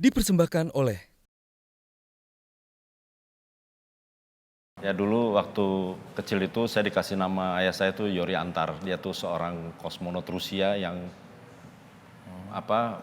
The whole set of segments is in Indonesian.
Dipersembahkan oleh Ya dulu waktu kecil itu saya dikasih nama ayah saya itu Yori Antar. Dia tuh seorang kosmonot Rusia yang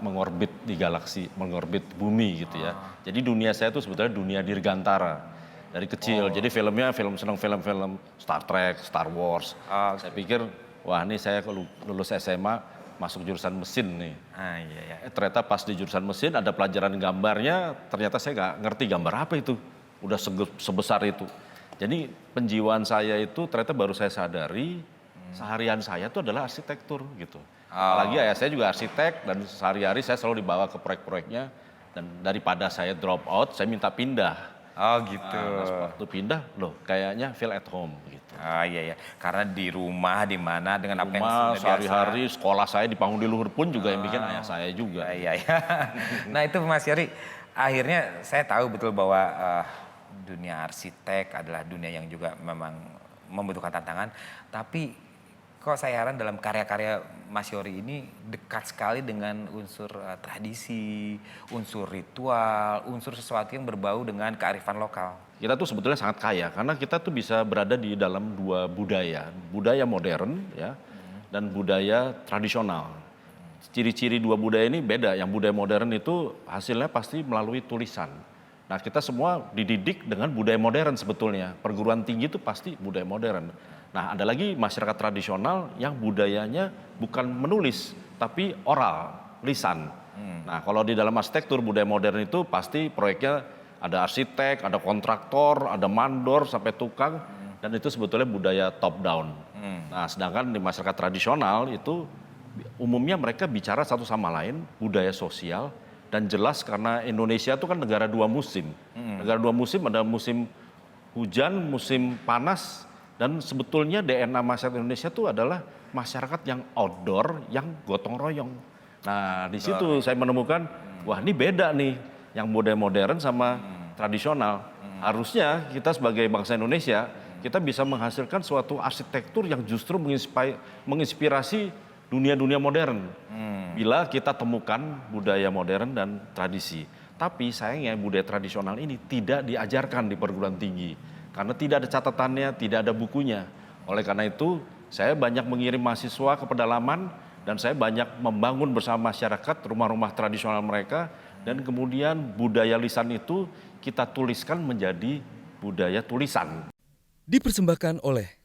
mengorbit di galaksi, mengorbit bumi gitu ya. Jadi dunia saya tuh sebetulnya dunia dirgantara dari kecil. Jadi filmnya senang film-film Star Trek, Star Wars. Saya pikir wah ini saya kalau lulus SMA masuk jurusan mesin nih. Iya. Ternyata pas di jurusan mesin ada pelajaran gambarnya, ternyata saya nggak ngerti gambar apa itu. Udah sebesar itu. Jadi penjiwaan saya itu ternyata baru saya sadari seharian saya itu adalah arsitektur gitu. Apalagi ayah saya juga arsitek dan sehari-hari saya selalu dibawa ke proyek-proyeknya dan daripada saya drop out, saya minta pindah. Oh gitu. Nah, waktu pindah, loh kayaknya feel at home gitu. Iya. Karena di rumah di mana dengan apa yang Rumah sudah biasa. sehari-hari sekolah saya di Panggung di Luhur pun juga yang bikin ayah saya juga. Iya. Nah itu Mas Yori, akhirnya saya tahu betul bahwa dunia arsitek adalah dunia yang juga memang membutuhkan tantangan. Tapi kok saya heran dalam karya-karya Mas Yori ini dekat sekali dengan unsur tradisi, unsur ritual, unsur sesuatu yang berbau dengan kearifan lokal. Kita tuh sebetulnya sangat kaya karena kita tuh bisa berada di dalam dua budaya modern ya dan budaya tradisional. Ciri-ciri dua budaya ini beda. Yang budaya modern itu hasilnya pasti melalui tulisan. Nah kita semua dididik dengan budaya modern sebetulnya. Perguruan tinggi itu pasti budaya modern. Nah ada lagi masyarakat tradisional yang budayanya bukan menulis tapi oral, lisan. Nah kalau di dalam arsitektur budaya modern itu pasti proyeknya ada arsitek, ada kontraktor, ada mandor sampai tukang. Dan itu sebetulnya budaya top down. Nah sedangkan di masyarakat tradisional itu umumnya mereka bicara satu sama lain, budaya sosial. Dan jelas karena Indonesia itu kan negara dua musim. Negara dua musim ada musim hujan, musim panas. Dan sebetulnya DNA masyarakat Indonesia itu adalah masyarakat yang outdoor, yang gotong royong. Nah di situ saya menemukan, wah ini beda nih. Yang modern sama tradisional. Harusnya kita sebagai bangsa Indonesia, kita bisa menghasilkan suatu arsitektur yang justru menginspirasi dunia-dunia modern. Bila kita temukan budaya modern dan tradisi. Tapi sayangnya budaya tradisional ini tidak diajarkan di perguruan tinggi. Karena tidak ada catatannya, tidak ada bukunya. Oleh karena itu saya banyak mengirim mahasiswa ke pedalaman dan saya banyak membangun bersama masyarakat rumah-rumah tradisional mereka. Dan kemudian budaya lisan itu kita tuliskan menjadi budaya tulisan. dipersembahkan oleh